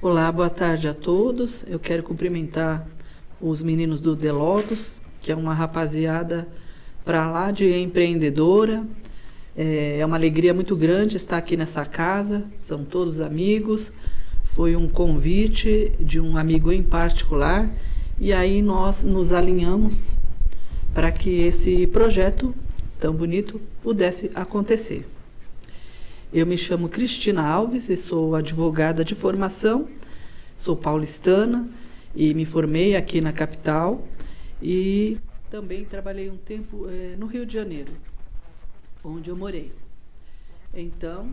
Olá, boa tarde a todos. Eu quero cumprimentar os meninos do Delotos, que é uma rapaziada para lá de empreendedora. É uma alegria muito grande estar aqui nessa casa, são todos amigos. Foi um convite de um amigo em particular, e aí nós nos alinhamos para que esse projeto tão bonito pudesse acontecer. Eu me chamo Cristina Alves e sou advogada de formação, sou paulistana e me formei aqui na capital e também trabalhei um tempo no Rio de Janeiro, onde eu morei. Então,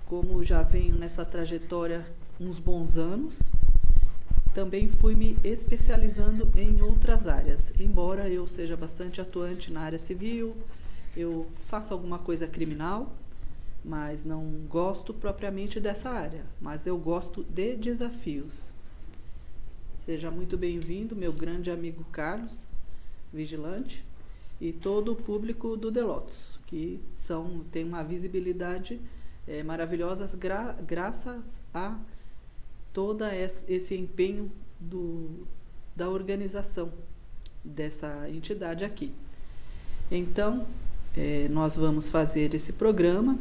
como já venho nessa trajetória uns bons anos, também fui me especializando em outras áreas. Embora eu seja bastante atuante na área civil, eu faço alguma coisa criminal, mas não gosto propriamente dessa área, mas eu gosto de desafios. Seja muito bem-vindo, meu grande amigo Carlos, vigilante, e todo o público do Delotos, que tem uma visibilidade maravilhosa graças a todo esse empenho da organização dessa entidade aqui. Então, nós vamos fazer esse programa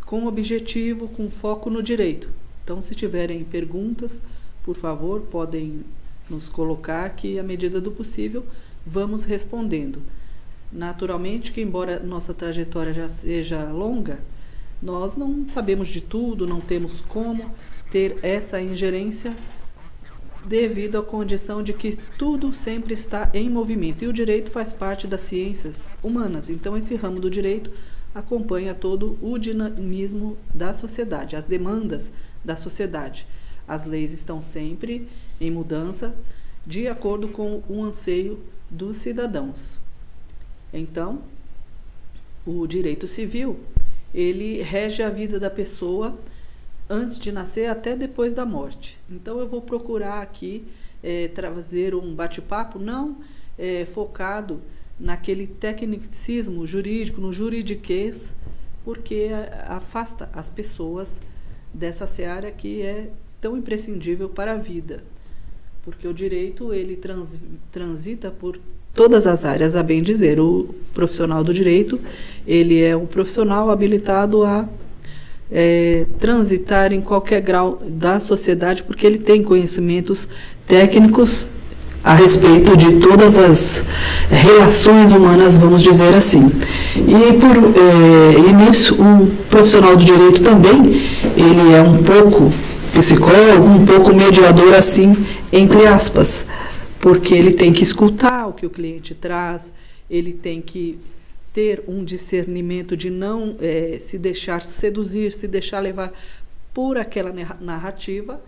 com objetivo, com foco no direito. Então, se tiverem perguntas, por favor, podem nos colocar que, à medida do possível, vamos respondendo. Naturalmente que, embora nossa trajetória já seja longa, nós não sabemos de tudo, não temos como ter essa ingerência devido à condição de que tudo sempre está em movimento. E o direito faz parte das ciências humanas. Então, esse ramo do direito acompanha todo o dinamismo da sociedade, as demandas da sociedade. As leis estão sempre em mudança de acordo com o anseio dos cidadãos. Então, o direito civil, ele rege a vida da pessoa antes de nascer até depois da morte. Então, eu vou procurar aqui trazer um bate-papo não focado naquele tecnicismo jurídico, no juridiquês, porque afasta as pessoas dessa seara que é tão imprescindível para a vida. Porque o direito, ele transita por todas as áreas, a bem dizer. O profissional do direito, ele é um profissional habilitado a transitar em qualquer grau da sociedade, porque ele tem conhecimentos técnicos a respeito de todas as relações humanas, vamos dizer assim. E nisso, o profissional do direito também, ele é um pouco psicólogo, um pouco mediador, assim, entre aspas, porque ele tem que escutar o que o cliente traz, ele tem que ter um discernimento de não se deixar seduzir, se deixar levar por aquela narrativa,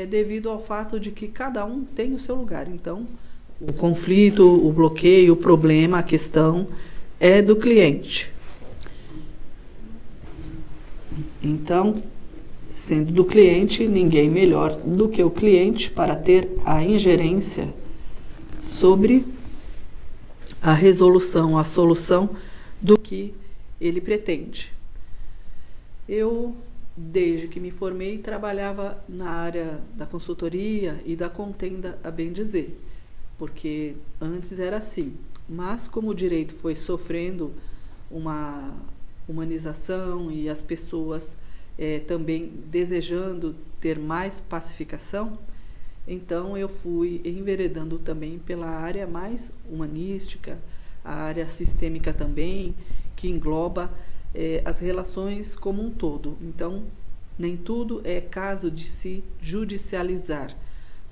devido ao fato de que cada um tem o seu lugar. Então, o conflito, o bloqueio, o problema, a questão é do cliente. Então, sendo do cliente, ninguém melhor do que o cliente para ter a ingerência sobre a resolução, a solução do que ele pretende. Eu, desde que me formei, trabalhava na área da consultoria e da contenda, a bem dizer, porque antes era assim. Mas como o direito foi sofrendo uma humanização e as pessoas também desejando ter mais pacificação, então eu fui enveredando também pela área mais humanística, a área sistêmica também, que engloba as relações como um todo. Então, nem tudo é caso de se judicializar,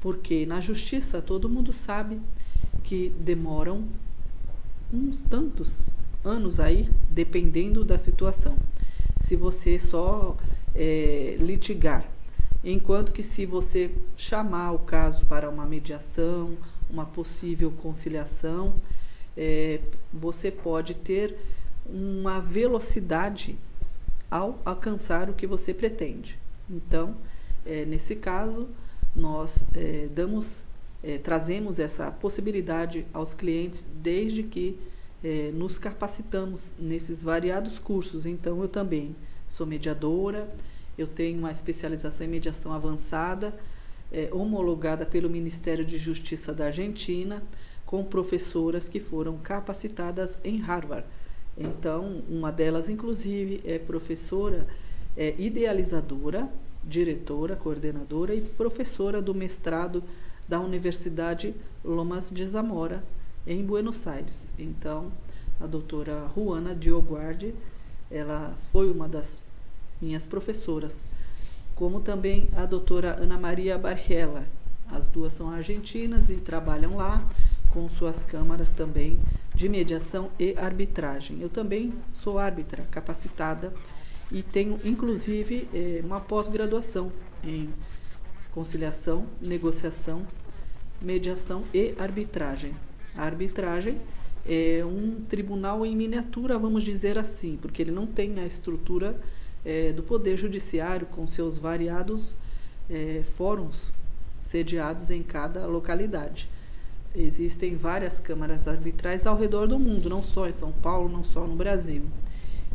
porque na justiça todo mundo sabe que demoram uns tantos anos aí, dependendo da situação. Se você só litigar, enquanto que se você chamar o caso para uma mediação, uma possível conciliação, você pode ter uma velocidade ao alcançar o que você pretende. Então, nesse caso, nós trazemos essa possibilidade aos clientes desde que nos capacitamos nesses variados cursos. Então, eu também sou mediadora, Eu tenho uma especialização em mediação avançada, homologada pelo Ministério de Justiça da Argentina, com professoras que foram capacitadas em Harvard. Então, uma delas, inclusive, é professora, idealizadora, diretora, coordenadora e professora do mestrado da Universidade Lomas de Zamora, em Buenos Aires. Então, a doutora Juana Dioguardi, ela foi uma das minhas professoras, como também a doutora Ana Maria Barriela. As duas são argentinas e trabalham lá com suas câmaras também de mediação e arbitragem. Eu também sou árbitra capacitada e tenho, inclusive, uma pós-graduação em conciliação, negociação, mediação e arbitragem. A arbitragem é um tribunal em miniatura, vamos dizer assim, porque ele não tem a estrutura do Poder Judiciário com seus variados fóruns sediados em cada localidade. Existem várias câmaras arbitrais ao redor do mundo, não só em São Paulo, não só no Brasil.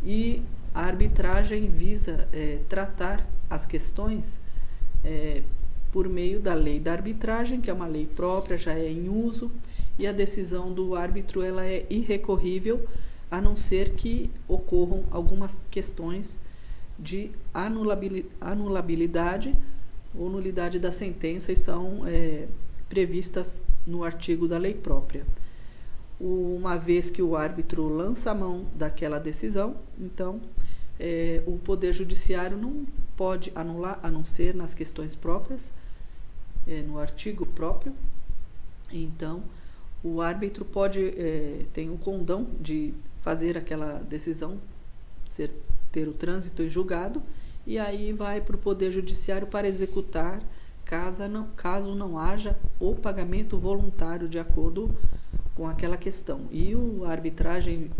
E a arbitragem visa tratar as questões por meio da lei da arbitragem, que é uma lei própria, já é em uso, e a decisão do árbitro ela é irrecorrível, a não ser que ocorram algumas questões de anulabilidade ou nulidade da sentença e são previstas no artigo da lei própria. Uma vez que o árbitro lança a mão daquela decisão, então o Poder Judiciário não pode anular, a não ser nas questões próprias, no artigo próprio. Então, o árbitro tem o condão de fazer aquela decisão, ter o trânsito em julgado, e aí vai para o Poder Judiciário para executar, caso não haja o pagamento voluntário de acordo com aquela questão. E a arbitragem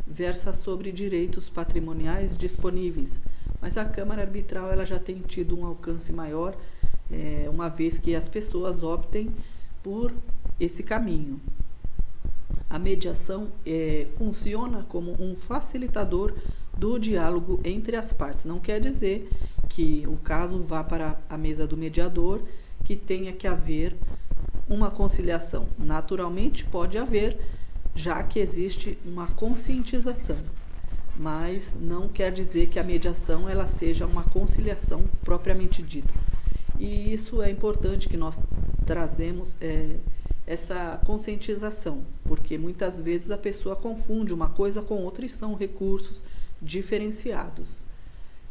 versa sobre direitos patrimoniais disponíveis, mas a Câmara Arbitral ela já tem tido um alcance maior, uma vez que as pessoas optem por esse caminho. A mediação funciona como um facilitador do diálogo entre as partes. Não quer dizer que o caso vá para a mesa do mediador, que tenha que haver uma conciliação. Naturalmente pode haver, já que existe uma conscientização, mas não quer dizer que a mediação ela seja uma conciliação propriamente dita. E isso é importante que nós trazemos essa conscientização, porque muitas vezes a pessoa confunde uma coisa com outra e são recursos diferenciados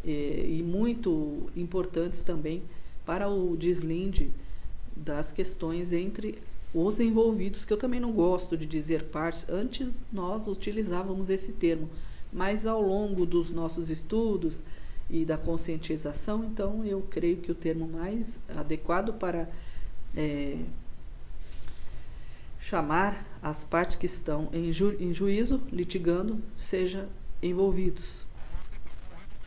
e muito importantes também para o deslinde das questões entre os envolvidos, que eu também não gosto de dizer partes. Antes nós utilizávamos esse termo, mas ao longo dos nossos estudos e da conscientização, então eu creio que o termo mais adequado para chamar as partes que estão em juízo, litigando, seja envolvidos.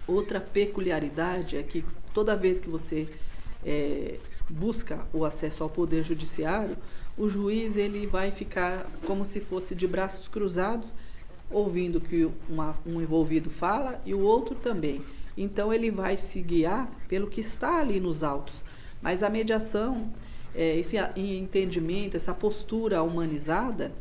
Outra peculiaridade é que toda vez que você busca o acesso ao Poder Judiciário, o juiz ele vai ficar como se fosse de braços cruzados, ouvindo o que um envolvido fala e o outro também. Então ele vai se guiar pelo que está ali nos autos. Mas a mediação, esse entendimento, essa postura humanizada,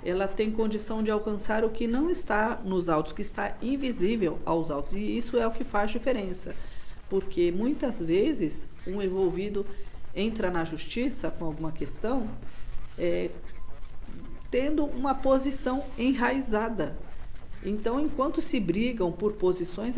ela tem condição de alcançar o que não está nos autos, que está invisível aos autos. E isso é o que faz diferença, porque muitas vezes um envolvido entra na justiça com alguma questão, tendo uma posição enraizada. Então, enquanto se brigam por posições,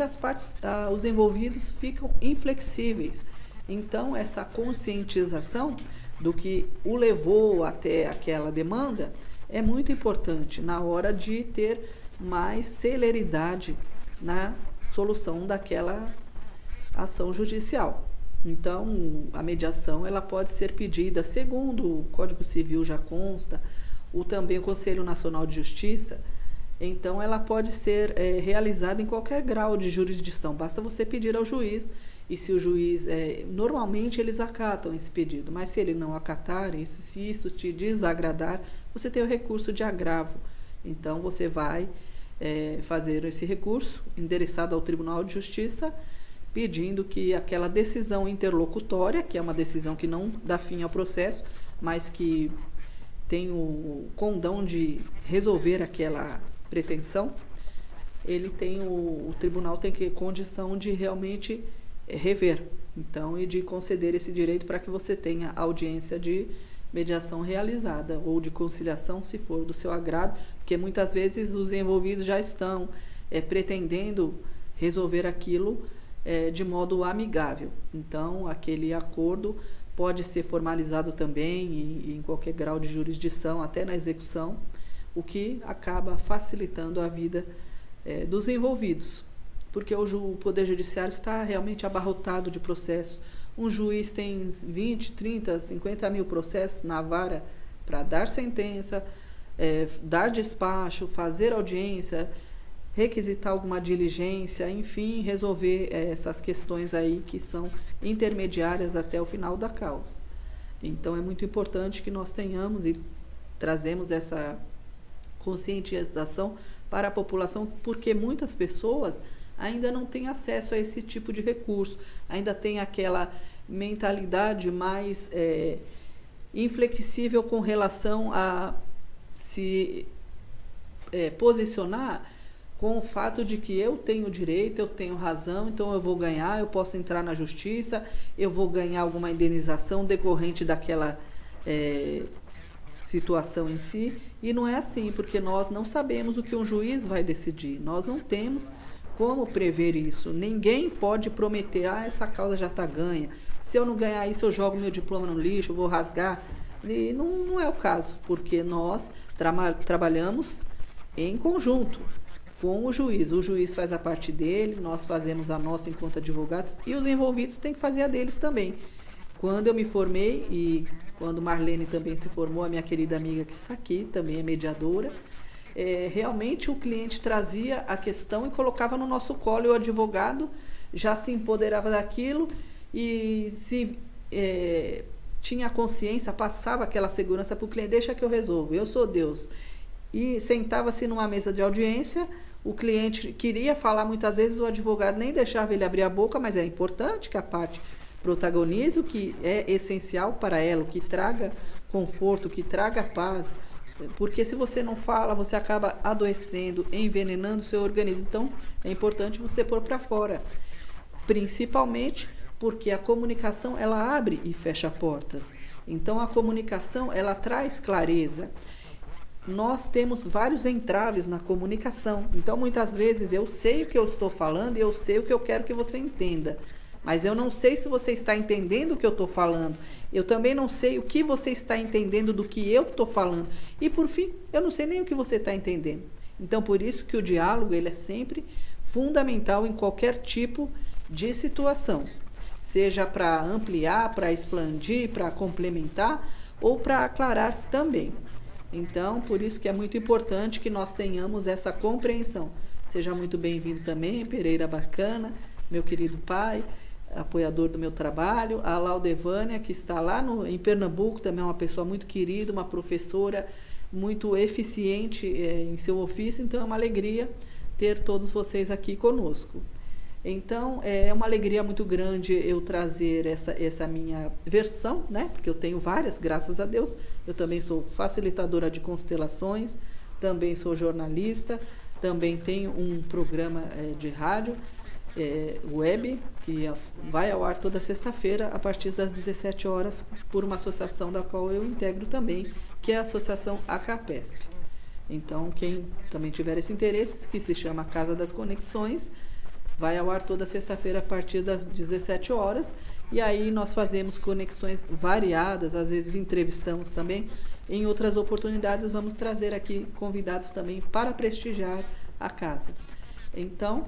os envolvidos ficam inflexíveis. Então, essa conscientização do que o levou até aquela demanda é muito importante na hora de ter mais celeridade na solução daquela ação judicial. Então, a mediação ela pode ser pedida, segundo o Código Civil já consta, também o Conselho Nacional de Justiça. Então, ela pode ser realizada em qualquer grau de jurisdição. Basta você pedir ao juiz, e se o juiz, normalmente eles acatam esse pedido, mas se ele não acatar, se isso te desagradar, você tem o recurso de agravo. Então, você vai fazer esse recurso endereçado ao Tribunal de Justiça pedindo que aquela decisão interlocutória, que é uma decisão que não dá fim ao processo, mas que tem o condão de resolver aquela pretensão, o tribunal tem condição de realmente rever, então, e de conceder esse direito para que você tenha audiência de mediação realizada ou de conciliação, se for do seu agrado, porque muitas vezes os envolvidos já estão pretendendo resolver aquilo de modo amigável. Então, aquele acordo pode ser formalizado também em qualquer grau de jurisdição, até na execução, o que acaba facilitando a vida dos envolvidos, porque o Poder Judiciário está realmente abarrotado de processos. Um juiz tem 20, 30, 50 mil processos na vara para dar sentença, dar despacho, fazer audiência, requisitar alguma diligência, enfim, resolver essas questões aí que são intermediárias até o final da causa. Então, é muito importante que nós tenhamos e trazemos essa conscientização para a população, porque muitas pessoas ainda não têm acesso a esse tipo de recurso, ainda tem aquela mentalidade mais inflexível com relação a se posicionar com o fato de que eu tenho direito, eu tenho razão, então eu vou ganhar, eu posso entrar na justiça, eu vou ganhar alguma indenização decorrente daquela situação em si, e não é assim, porque nós não sabemos o que um juiz vai decidir, nós não temos como prever isso, ninguém pode prometer, essa causa já está ganha, se eu não ganhar isso eu jogo meu diploma no lixo, eu vou rasgar, e não é o caso, porque nós trabalhamos em conjunto com o juiz faz a parte dele, nós fazemos a nossa enquanto advogados, e os envolvidos têm que fazer a deles também. Quando eu me formei, e quando Marlene também se formou, a minha querida amiga que está aqui, também é mediadora, realmente o cliente trazia a questão e colocava no nosso colo, e o advogado já se empoderava daquilo, e se tinha consciência, passava aquela segurança para o cliente, deixa que eu resolvo, eu sou Deus. E sentava-se numa mesa de audiência, o cliente queria falar muitas vezes, o advogado nem deixava ele abrir a boca, mas é importante que a parte protagonize o que é essencial para ela, o que traga conforto, o que traga paz, porque se você não fala, você acaba adoecendo, envenenando o seu organismo. Então, é importante você pôr para fora, principalmente porque a comunicação, ela abre e fecha portas. Então, a comunicação, ela traz clareza. Nós temos vários entraves na comunicação. Então, muitas vezes, eu sei o que eu estou falando e eu sei o que eu quero que você entenda. Mas eu não sei se você está entendendo o que eu estou falando. Eu também não sei o que você está entendendo do que eu estou falando. E, por fim, eu não sei nem o que você está entendendo. Então, por isso que o diálogo ele é sempre fundamental em qualquer tipo de situação. Seja para ampliar, para expandir, para complementar ou para aclarar também. Então, por isso que é muito importante que nós tenhamos essa compreensão. Seja muito bem-vindo também, Pereira Bacana, meu querido pai, apoiador do meu trabalho, a Laudevânia, que está lá em Pernambuco, também é uma pessoa muito querida, uma professora muito eficiente em seu ofício, então é uma alegria ter todos vocês aqui conosco. Então, é uma alegria muito grande eu trazer essa minha versão, né? Porque eu tenho várias, graças a Deus. Eu também sou facilitadora de constelações, também sou jornalista, também tenho um programa de rádio, web, que vai ao ar toda sexta-feira, a partir das 17 horas, por uma associação da qual eu integro também, que é a Associação ACAPESP. Então, quem também tiver esse interesse, que se chama Casa das Conexões, vai ao ar toda sexta-feira a partir das 17 horas. E aí nós fazemos conexões variadas, às vezes entrevistamos também. Em outras oportunidades vamos trazer aqui convidados também para prestigiar a casa. Então,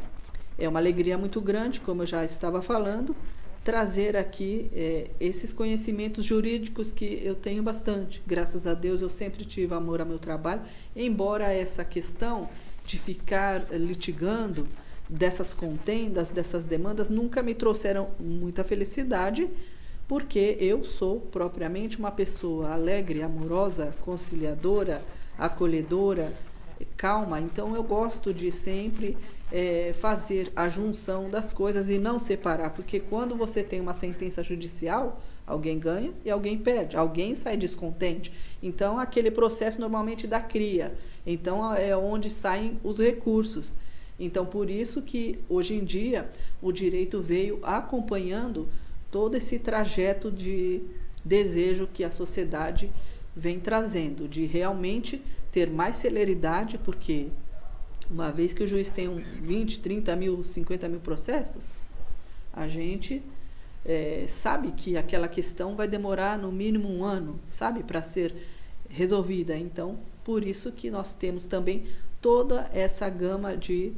é uma alegria muito grande, como eu já estava falando, trazer aqui esses conhecimentos jurídicos que eu tenho bastante. Graças a Deus eu sempre tive amor ao meu trabalho, embora essa questão de ficar litigando dessas contendas, dessas demandas, nunca me trouxeram muita felicidade, porque eu sou propriamente uma pessoa alegre, amorosa, conciliadora, acolhedora, calma. Então eu gosto de sempre fazer a junção das coisas e não separar, porque quando você tem uma sentença judicial, alguém ganha e alguém perde, alguém sai descontente. Então aquele processo normalmente dá cria, então é onde saem os recursos. Então por isso que hoje em dia o direito veio acompanhando todo esse trajeto de desejo que a sociedade vem trazendo, de realmente ter mais celeridade, porque uma vez que o juiz tem 20, 30 mil, 50 mil processos, a gente sabe que aquela questão vai demorar no mínimo 1 ano, sabe, para ser resolvida. Então, por isso que nós temos também toda essa gama de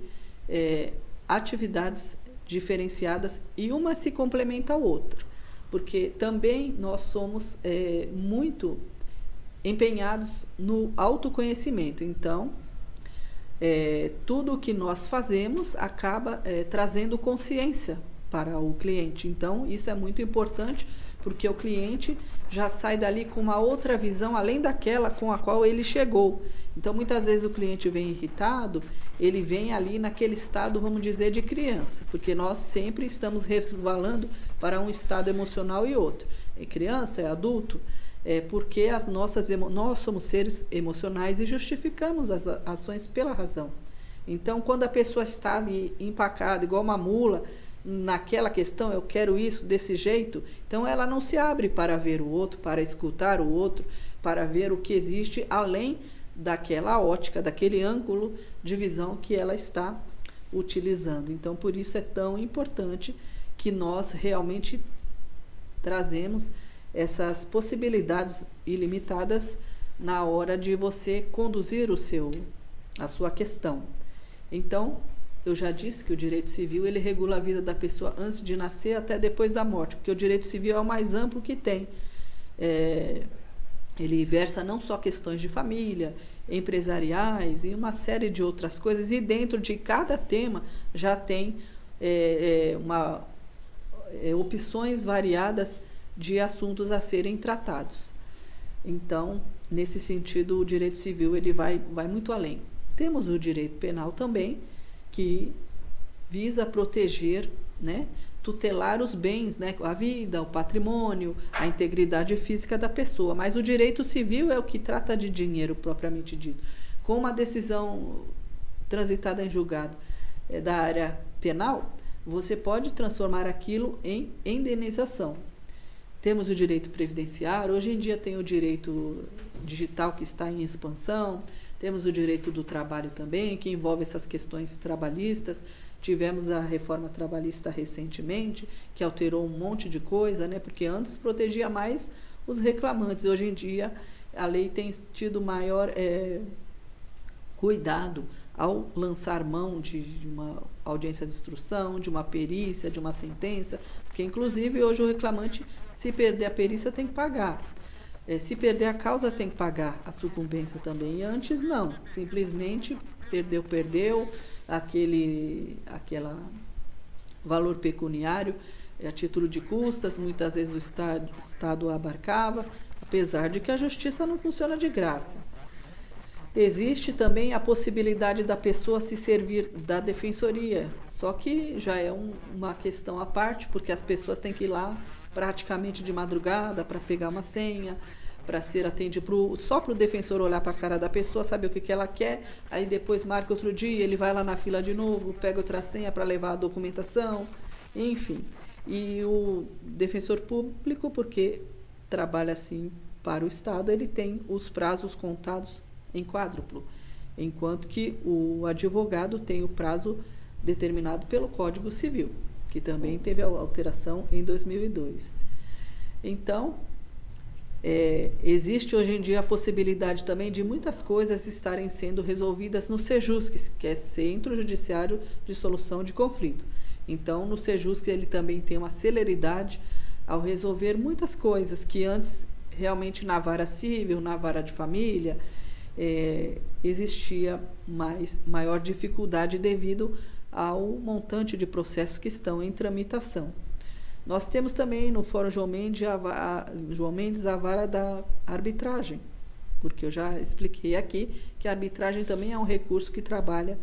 atividades diferenciadas e uma se complementa à outra, porque também nós somos muito empenhados no autoconhecimento. Então, tudo o que nós fazemos acaba trazendo consciência para o cliente. Então, isso é muito importante, porque o cliente já sai dali com uma outra visão, além daquela com a qual ele chegou. Então, muitas vezes o cliente vem irritado, ele vem ali naquele estado, vamos dizer, de criança, porque nós sempre estamos resvalando para um estado emocional e outro. É criança, é adulto, porque nós somos seres emocionais e justificamos as ações pela razão. Então, quando a pessoa está ali empacada, igual uma mula, naquela questão, eu quero isso desse jeito, então ela não se abre para ver o outro, para escutar o outro, para ver o que existe além daquela ótica, daquele ângulo de visão que ela está utilizando. Então, por isso é tão importante que nós realmente trazemos essas possibilidades ilimitadas na hora de você conduzir a sua questão. Então, eu já disse que o direito civil ele regula a vida da pessoa antes de nascer até depois da morte, porque o direito civil é o mais amplo que tem. Ele versa não só questões de família, empresariais e uma série de outras coisas, e dentro de cada tema já tem opções variadas de assuntos a serem tratados. Então, nesse sentido, o direito civil ele vai muito além. Temos o direito penal também, que visa proteger, né, tutelar os bens, né, a vida, o patrimônio, a integridade física da pessoa. Mas o direito civil é o que trata de dinheiro propriamente dito. Com uma decisão transitada em julgado da área penal, você pode transformar aquilo em indenização. Temos o direito previdenciário, hoje em dia tem o direito digital que está em expansão, temos o direito do trabalho também, que envolve essas questões trabalhistas. Tivemos a reforma trabalhista recentemente, que alterou um monte de coisa, né? Porque antes protegia mais os reclamantes. Hoje em dia, a lei tem tido maior cuidado ao lançar mão de uma audiência de instrução, de uma perícia, de uma sentença, porque, inclusive, hoje o reclamante, se perder a perícia, tem que pagar. Se perder a causa, tem que pagar a sucumbência também. E antes, não. Simplesmente perdeu aquele valor pecuniário a título de custas. Muitas vezes o Estado abarcava, apesar de que a justiça não funciona de graça. Existe também a possibilidade da pessoa se servir da defensoria, só que já é uma questão à parte, porque as pessoas têm que ir lá praticamente de madrugada para pegar uma senha, para ser atendido, só para o defensor olhar para a cara da pessoa, saber o que ela quer, aí depois marca outro dia, ele vai lá na fila de novo, pega outra senha para levar a documentação, enfim. E o defensor público, porque trabalha assim para o Estado, ele tem os prazos contados em quádruplo, enquanto que o advogado tem o prazo determinado pelo Código Civil, que também teve a alteração em 2002. Então, existe hoje em dia a possibilidade também de muitas coisas estarem sendo resolvidas no Sejusc, que é Centro Judiciário de Solução de Conflito. Então, no Sejusc ele também tem uma celeridade ao resolver muitas coisas que antes realmente na vara civil, na vara de família, existia maior dificuldade devido ao montante de processos que estão em tramitação. Nós temos também no Fórum João Mendes a vara da arbitragem, porque eu já expliquei aqui que a arbitragem também é um recurso que trabalha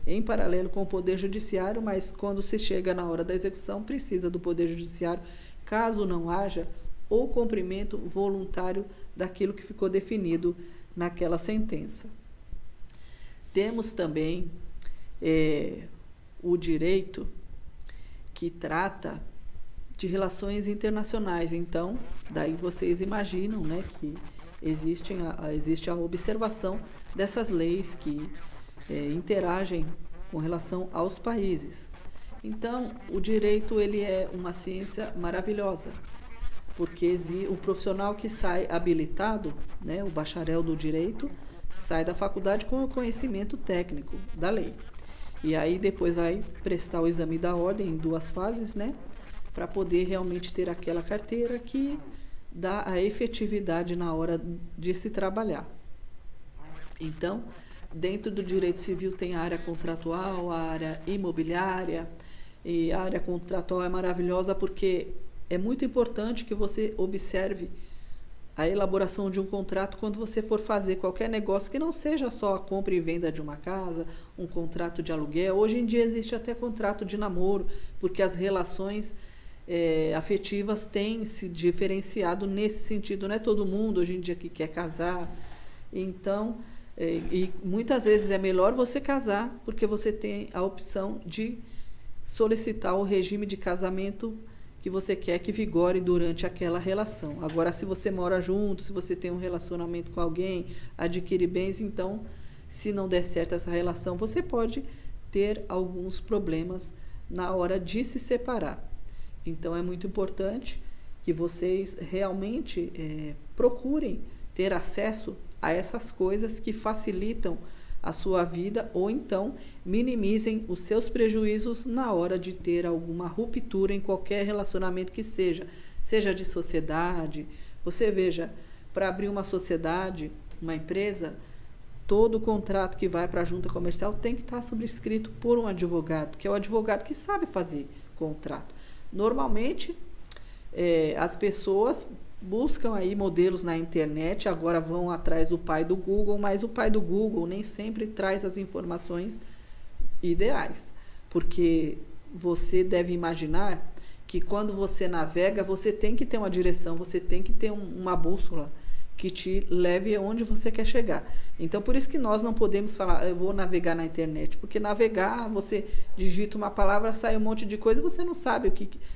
em paralelo com o Poder Judiciário, mas quando se chega na hora da execução, precisa do Poder Judiciário, caso não haja o cumprimento voluntário daquilo que ficou definido naquela sentença. Temos também o direito que trata de relações internacionais. Então, daí vocês imaginam, né, que existe a observação dessas leis que interagem com relação aos países. Então, o direito ele é uma ciência maravilhosa, porque o profissional que sai habilitado, né, o bacharel do direito, sai da faculdade com o conhecimento técnico da lei. E aí depois vai prestar o exame da ordem em 2 fases, né, para poder realmente ter aquela carteira que dá a efetividade na hora de se trabalhar. Então, dentro do direito civil tem a área contratual, a área imobiliária, e a área contratual é maravilhosa porque é muito importante que você observe a elaboração de um contrato quando você for fazer qualquer negócio que não seja só a compra e venda de uma casa, um contrato de aluguel. Hoje em dia existe até contrato de namoro, porque as relações afetivas têm se diferenciado nesse sentido. Não é todo mundo hoje em dia que quer casar. Então, e muitas vezes é melhor você casar, porque você tem a opção de solicitar o regime de casamento que você quer que vigore durante aquela relação. Agora, se você mora junto, se você tem um relacionamento com alguém, adquire bens, então, se não der certo essa relação, você pode ter alguns problemas na hora de se separar. Então, é muito importante que vocês realmente procurem ter acesso a essas coisas que facilitam a sua vida, ou então minimizem os seus prejuízos na hora de ter alguma ruptura em qualquer relacionamento que seja de sociedade. Você veja, para abrir uma sociedade, uma empresa, todo o contrato que vai para a junta comercial tem que estar subscrito por um advogado, que é o advogado que sabe fazer contrato. Normalmente, as pessoas buscam aí modelos na internet, agora vão atrás do pai do Google, mas o pai do Google nem sempre traz as informações ideais, porque você deve imaginar que quando você navega, você tem que ter uma direção, você tem que ter uma bússola que te leve aonde você quer chegar. Então, por isso que nós não podemos falar, eu vou navegar na internet, porque navegar, você digita uma palavra, sai um monte de coisa, você não sabe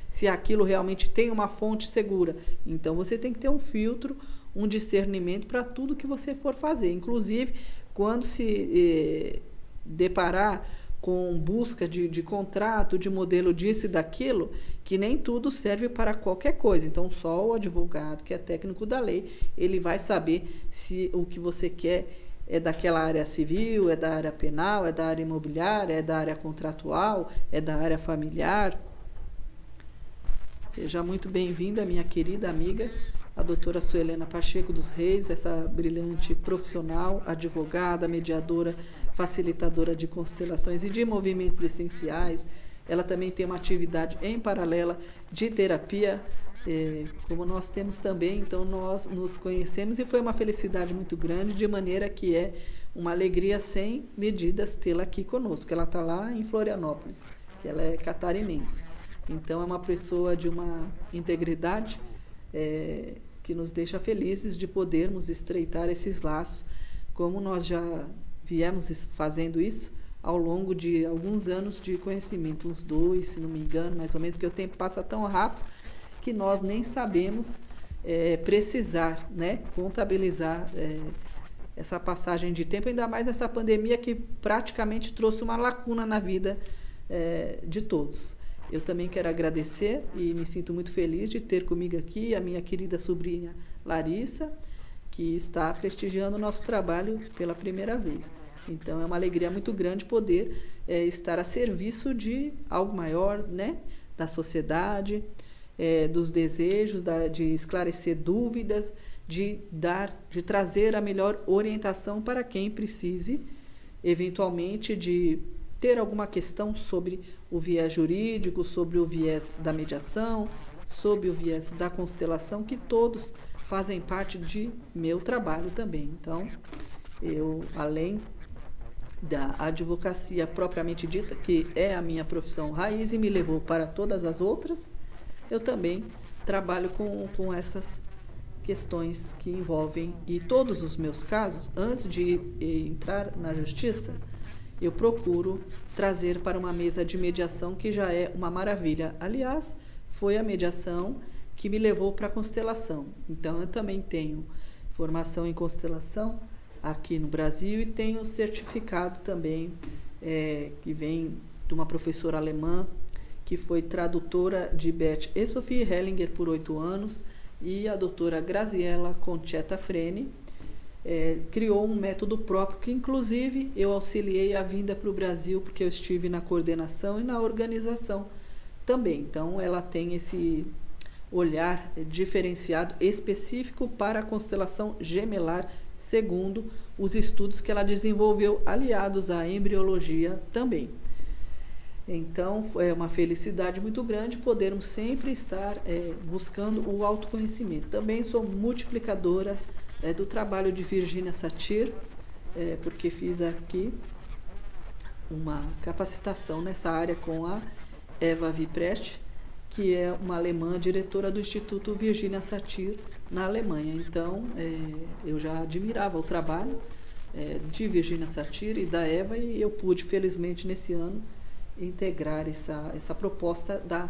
se aquilo realmente tem uma fonte segura. Então, você tem que ter um filtro, um discernimento para tudo que você for fazer. Inclusive, quando se deparar com busca de contrato, de modelo disso e daquilo, que nem tudo serve para qualquer coisa. Então, só o advogado, que é técnico da lei, ele vai saber se o que você quer é daquela área civil, é da área penal, é da área imobiliária, é da área contratual, é da área familiar. Seja muito bem-vinda, minha querida amiga, a doutora Suelena Pacheco dos Reis, essa brilhante profissional, advogada, mediadora, facilitadora de constelações e de movimentos essenciais. Ela também tem uma atividade em paralela de terapia, como nós temos também. Então, nós nos conhecemos e foi uma felicidade muito grande, de maneira que é uma alegria sem medidas tê-la aqui conosco. Ela está lá em Florianópolis, que ela é catarinense. Então, é uma pessoa de uma integridade que nos deixa felizes de podermos estreitar esses laços, como nós já viemos fazendo isso ao longo de alguns anos de conhecimento, uns 2, se não me engano, mais ou menos, porque o tempo passa tão rápido que nós nem sabemos precisar, né, contabilizar essa passagem de tempo, ainda mais nessa pandemia que praticamente trouxe uma lacuna na vida de todos. Eu também quero agradecer e me sinto muito feliz de ter comigo aqui a minha querida sobrinha Larissa, que está prestigiando o nosso trabalho pela primeira vez. Então, é uma alegria muito grande poder estar a serviço de algo maior, né? Da sociedade, dos desejos, de esclarecer dúvidas, de trazer a melhor orientação para quem precise, eventualmente, de ter alguma questão sobre o viés jurídico, sobre o viés da mediação, sobre o viés da constelação, que todos fazem parte de meu trabalho também. Então, eu, além da advocacia propriamente dita, que é a minha profissão raiz e me levou para todas as outras, eu também trabalho com essas questões que envolvem, e todos os meus casos, antes de entrar na justiça, eu procuro trazer para uma mesa de mediação, que já é uma maravilha. Aliás, foi a mediação que me levou para a constelação. Então, eu também tenho formação em constelação aqui no Brasil e tenho certificado também, que vem de uma professora alemã, que foi tradutora de Bert e Sophie Hellinger por 8 anos, e a doutora Graziella Concetta Freni, criou um método próprio, que inclusive eu auxiliei a vinda para o Brasil, porque eu estive na coordenação e na organização também. Então, ela tem esse olhar diferenciado, específico para a constelação gemelar, segundo os estudos que ela desenvolveu, aliados à embriologia também. Então, é uma felicidade muito grande podermos sempre estar buscando o autoconhecimento. Também sou multiplicadora do trabalho de Virginia Satir, porque fiz aqui uma capacitação nessa área com a Eva Wiprecht, que é uma alemã, diretora do Instituto Virginia Satir na Alemanha. Então, eu já admirava o trabalho de Virginia Satir e da Eva, e eu pude, felizmente, nesse ano, integrar essa proposta da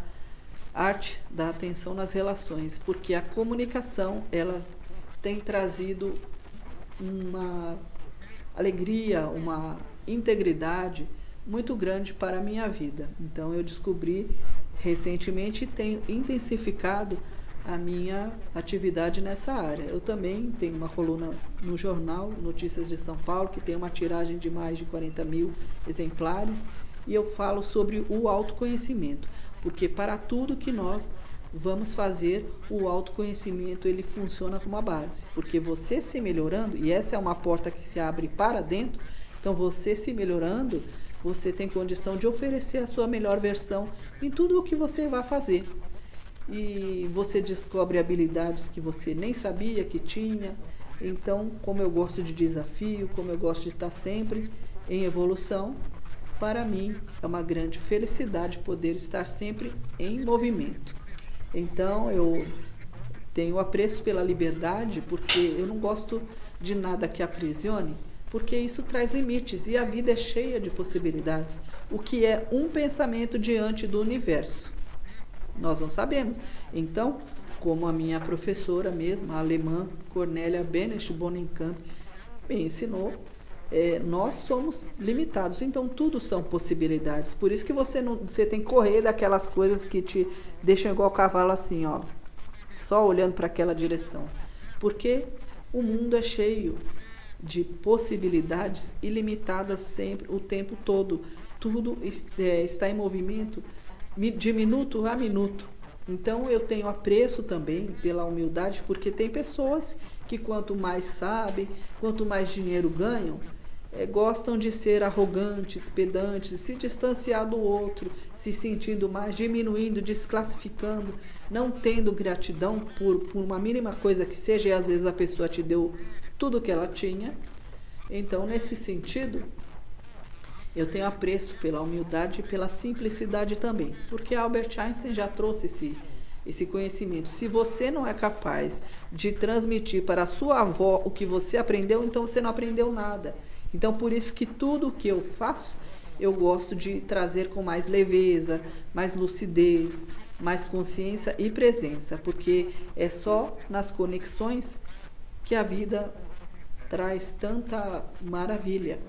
arte da atenção nas relações, porque a comunicação, ela tem trazido uma alegria, uma integridade muito grande para a minha vida. Então, eu descobri recentemente e tenho intensificado a minha atividade nessa área. Eu também tenho uma coluna no jornal Notícias de São Paulo, que tem uma tiragem de mais de 40 mil exemplares, e eu falo sobre o autoconhecimento, porque para tudo que nós vamos fazer, o autoconhecimento, ele funciona como a base, porque você se melhorando, e essa é uma porta que se abre para dentro, então você se melhorando, você tem condição de oferecer a sua melhor versão em tudo o que você vai fazer. E você descobre habilidades que você nem sabia que tinha. Então, como eu gosto de desafio, como eu gosto de estar sempre em evolução, para mim é uma grande felicidade poder estar sempre em movimento. Então, eu tenho apreço pela liberdade, porque eu não gosto de nada que aprisione, porque isso traz limites e a vida é cheia de possibilidades. O que é um pensamento diante do universo? Nós não sabemos. Então, como a minha professora mesma, a alemã Cornélia Benesch-Bonenkamp, me ensinou, nós somos limitados, então tudo são possibilidades. Por isso que você tem que correr daquelas coisas que te deixam igual cavalo assim, ó, só olhando para aquela direção. Porque o mundo é cheio de possibilidades ilimitadas sempre, o tempo todo. Tudo está em movimento de minuto a minuto. Então, eu tenho apreço também pela humildade, porque tem pessoas que quanto mais sabem, quanto mais dinheiro ganham, gostam de ser arrogantes, pedantes, se distanciar do outro, se sentindo mais, diminuindo, desclassificando, não tendo gratidão por uma mínima coisa que seja, e às vezes a pessoa te deu tudo que ela tinha. Então, nesse sentido, eu tenho apreço pela humildade e pela simplicidade também, porque Albert Einstein já trouxe esse conhecimento. Se você não é capaz de transmitir para a sua avó o que você aprendeu, então você não aprendeu nada. Então, por isso que tudo que eu faço, eu gosto de trazer com mais leveza, mais lucidez, mais consciência e presença, porque é só nas conexões que a vida traz tanta maravilha.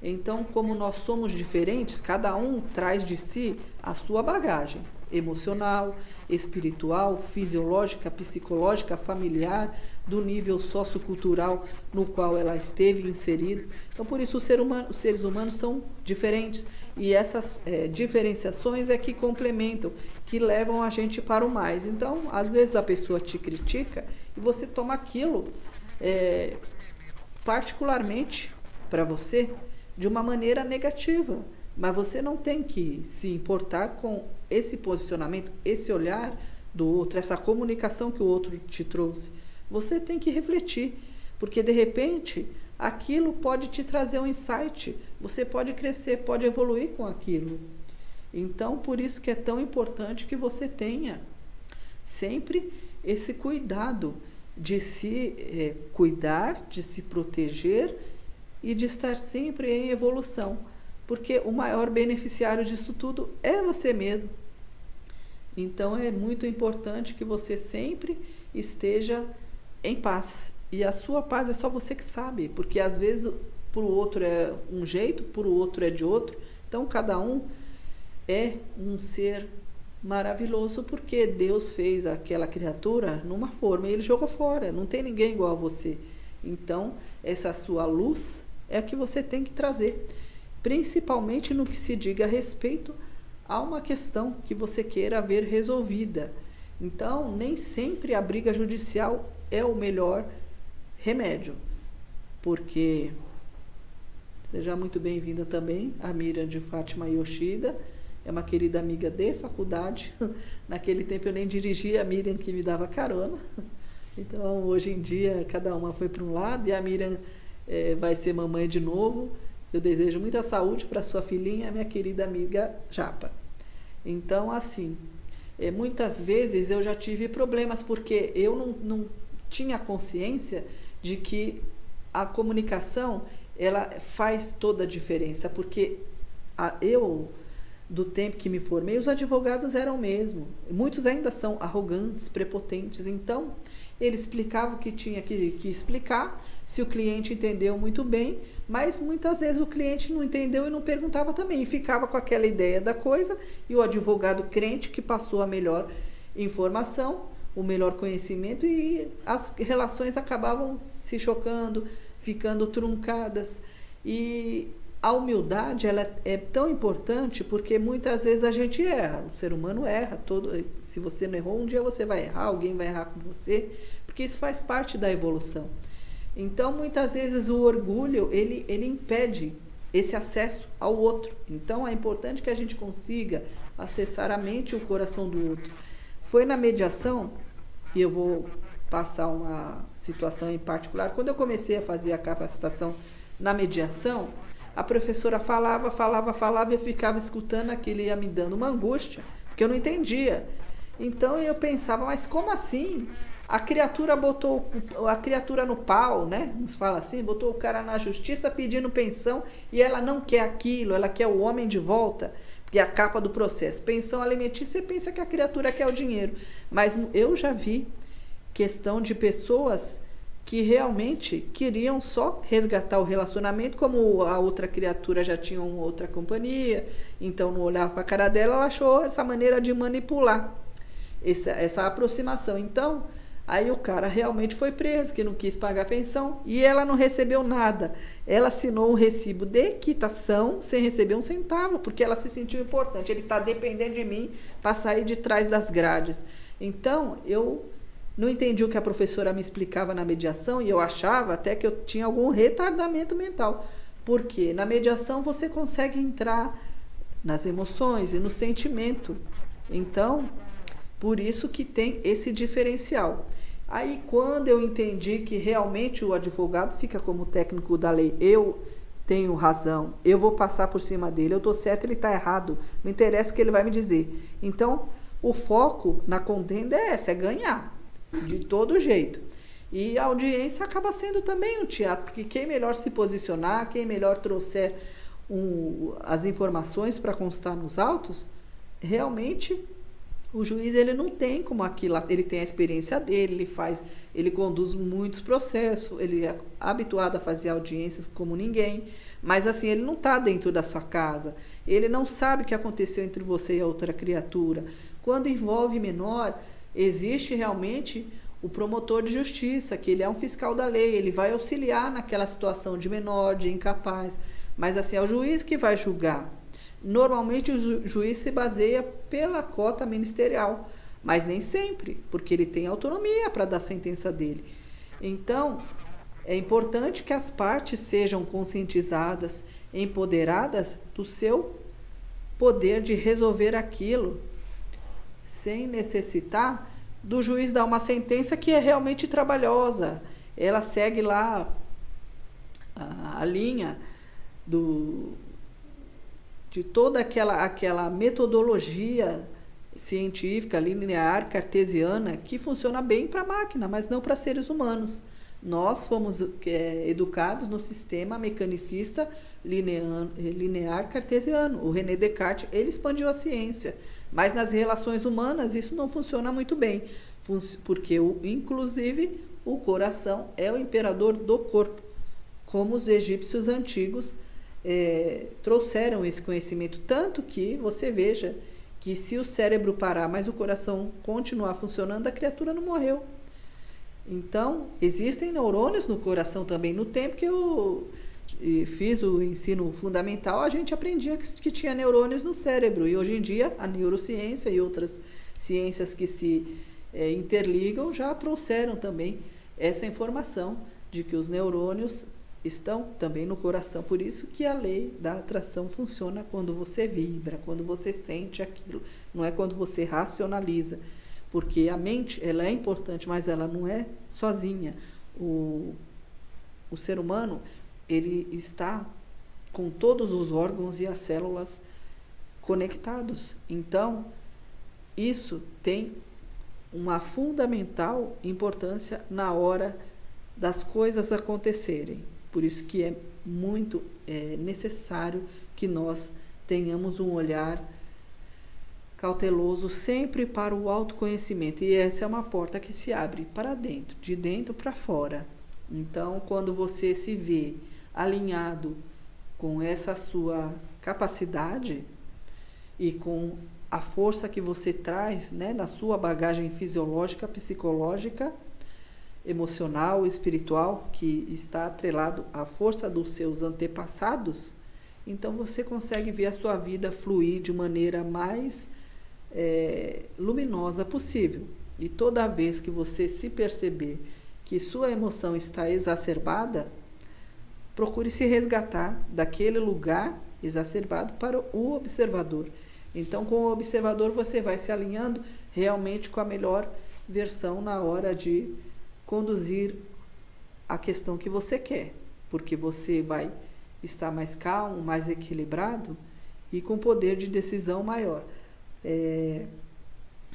Então, como nós somos diferentes, cada um traz de si a sua bagagem emocional, espiritual, fisiológica, psicológica, familiar, do nível sociocultural no qual ela esteve inserida. Então, por isso, os seres humanos são diferentes. E essas diferenciações é que complementam, que levam a gente para o mais. Então, às vezes a pessoa te critica e você toma aquilo particularmente para você de uma maneira negativa, mas você não tem que se importar com esse posicionamento, esse olhar do outro, essa comunicação que o outro te trouxe, você tem que refletir, porque de repente aquilo pode te trazer um insight, você pode crescer, pode evoluir com aquilo. Então, por isso que é tão importante que você tenha sempre esse cuidado de se cuidar, de se proteger e de estar sempre em evolução, porque o maior beneficiário disso tudo é você mesmo. Então, é muito importante que você sempre esteja em paz. E a sua paz é só você que sabe, porque às vezes para o outro é um jeito, para o outro é de outro. Então, cada um é um ser maravilhoso, porque Deus fez aquela criatura numa forma e ele jogou fora. Não tem ninguém igual a você. Então, essa sua luz é a que você tem que trazer, principalmente no que se diga a respeito a uma questão que você queira ver resolvida. Então, nem sempre a briga judicial é o melhor remédio, porque seja muito bem-vinda também a Miriam de Fátima Yoshida, é uma querida amiga de faculdade. Naquele tempo eu nem dirigia, a Miriam que me dava carona. Então, hoje em dia, cada uma foi para um lado e a Miriam vai ser mamãe de novo. Eu desejo muita saúde para sua filhinha, minha querida amiga Japa. Então, assim, muitas vezes eu já tive problemas porque eu não tinha consciência de que a comunicação ela faz toda a diferença, porque eu, do tempo que me formei, os advogados eram o mesmo. Muitos ainda são arrogantes, prepotentes. Então, ele explicava o que tinha que explicar, se o cliente entendeu muito bem, mas muitas vezes o cliente não entendeu e não perguntava também, e ficava com aquela ideia da coisa, e o advogado crente que passou a melhor informação, o melhor conhecimento, e as relações acabavam se chocando, ficando truncadas. E a humildade ela é tão importante porque muitas vezes a gente erra, o ser humano erra, se você não errou, um dia você vai errar, alguém vai errar com você, porque isso faz parte da evolução. Então, muitas vezes o orgulho, ele impede esse acesso ao outro. Então, é importante que a gente consiga acessar a mente e o coração do outro. Foi na mediação, e eu vou passar uma situação em particular, quando eu comecei a fazer a capacitação na mediação, a professora falava, e eu ficava escutando aquilo, ia me dando uma angústia, porque eu não entendia. Então eu pensava, mas como assim? A criatura botou a criatura no pau, né? Nos fala assim, botou o cara na justiça pedindo pensão e ela não quer aquilo, ela quer o homem de volta, porque é a capa do processo. Pensão alimentícia, você pensa que a criatura quer o dinheiro. Mas eu já vi questão de pessoas que realmente queriam só resgatar o relacionamento, como a outra criatura já tinha uma outra companhia, então não olhava para a cara dela, ela achou essa maneira de manipular essa aproximação. Então, aí o cara realmente foi preso, que não quis pagar a pensão, e ela não recebeu nada. Ela assinou um recibo de quitação sem receber um centavo, porque ela se sentiu importante. Ele está dependendo de mim para sair de trás das grades. Então, eu não entendi o que a professora me explicava na mediação e eu achava até que eu tinha algum retardamento mental. Porque na mediação você consegue entrar nas emoções e no sentimento. Então, por isso que tem esse diferencial. Aí, quando eu entendi que realmente o advogado fica como técnico da lei, eu tenho razão, eu vou passar por cima dele, eu estou certo, ele está errado, não interessa o que ele vai me dizer. Então, o foco na contenda é essa, é ganhar. De todo jeito. E a audiência acaba sendo também um teatro, porque quem melhor se posicionar, quem melhor trouxer as informações para constar nos autos, realmente o juiz ele não tem como aquilo, ele tem a experiência dele, ele conduz muitos processos, ele é habituado a fazer audiências como ninguém, mas assim, ele não está dentro da sua casa, ele não sabe o que aconteceu entre você e a outra criatura. Quando envolve menor, existe realmente o promotor de justiça, que ele é um fiscal da lei, ele vai auxiliar naquela situação de menor, de incapaz, mas assim, é o juiz que vai julgar. Normalmente o juiz se baseia pela cota ministerial, mas nem sempre, porque ele tem autonomia para dar a sentença dele. Então, é importante que as partes sejam conscientizadas, empoderadas do seu poder de resolver aquilo, sem necessitar do juiz dar uma sentença que é realmente trabalhosa. Ela segue lá a linha de toda aquela metodologia científica, linear, cartesiana, que funciona bem para a máquina, mas não para seres humanos. Nós fomos educados no sistema mecanicista linear cartesiano. O René Descartes, ele expandiu a ciência, mas nas relações humanas isso não funciona muito bem, porque inclusive o coração é o imperador do corpo, como os egípcios antigos trouxeram esse conhecimento, tanto que você veja que se o cérebro parar, mas o coração continuar funcionando, a criatura não morreu. Então, existem neurônios no coração também. No tempo que eu fiz o ensino fundamental, a gente aprendia que tinha neurônios no cérebro. E hoje em dia, a neurociência e outras ciências que se interligam já trouxeram também essa informação de que os neurônios estão também no coração. Por isso que a lei da atração funciona quando você vibra, quando você sente aquilo. Não é quando você racionaliza. Porque a mente, ela é importante, mas ela não é sozinha. O ser humano, ele está com todos os órgãos e as células conectados. Então, isso tem uma fundamental importância na hora das coisas acontecerem. Por isso que é muito necessário que nós tenhamos um olhar cauteloso sempre para o autoconhecimento. E essa é uma porta que se abre para dentro, de dentro para fora. Então, quando você se vê alinhado com essa sua capacidade e com a força que você traz, né, na sua bagagem fisiológica, psicológica, emocional, espiritual, que está atrelado à força dos seus antepassados, então você consegue ver a sua vida fluir de maneira mais luminosa possível. E toda vez que você se perceber que sua emoção está exacerbada, procure se resgatar daquele lugar exacerbado para o observador. Então, com o observador, você vai se alinhando realmente com a melhor versão na hora de conduzir a questão que você quer, porque você vai estar mais calmo, mais equilibrado e com poder de decisão maior.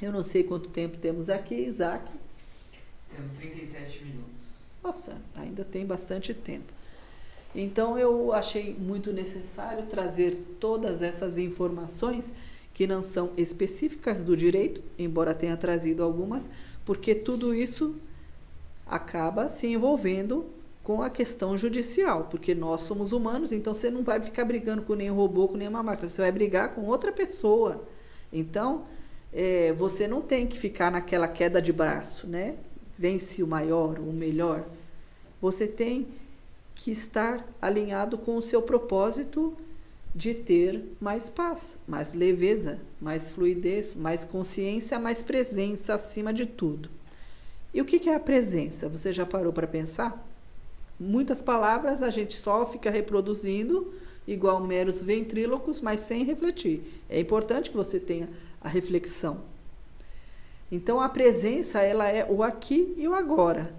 Eu não sei quanto tempo temos aqui, Isaac. Temos 37 minutos. Nossa, ainda tem bastante tempo. Então, eu achei muito necessário trazer todas essas informações que não são específicas do direito, embora tenha trazido algumas, porque tudo isso acaba se envolvendo com a questão judicial, porque nós somos humanos, então você não vai ficar brigando com nenhum robô, com nenhuma máquina, você vai brigar com outra pessoa. Então, você não tem que ficar naquela queda de braço, né? Vence o maior, o melhor. Você tem que estar alinhado com o seu propósito de ter mais paz, mais leveza, mais fluidez, mais consciência, mais presença acima de tudo. E o que é a presença? Você já parou para pensar? Muitas palavras a gente só fica reproduzindo igual meros ventrílocos, mas sem refletir. É importante que você tenha a reflexão. Então, a presença, ela é o aqui e o agora.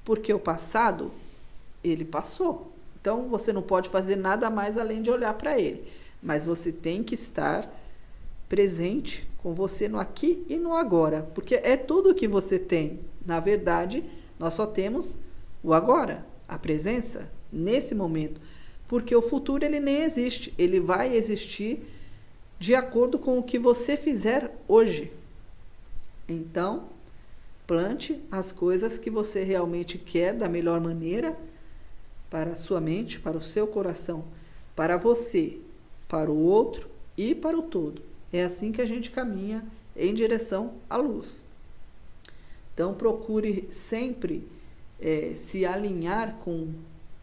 Porque o passado, ele passou. Então, você não pode fazer nada mais além de olhar para ele. Mas você tem que estar presente com você no aqui e no agora. Porque é tudo que você tem. Na verdade, nós só temos o agora, a presença, nesse momento. Porque o futuro, ele nem existe. Ele vai existir de acordo com o que você fizer hoje. Então, plante as coisas que você realmente quer da melhor maneira para a sua mente, para o seu coração, para você, para o outro e para o todo. É assim que a gente caminha em direção à luz. Então, procure sempre se alinhar com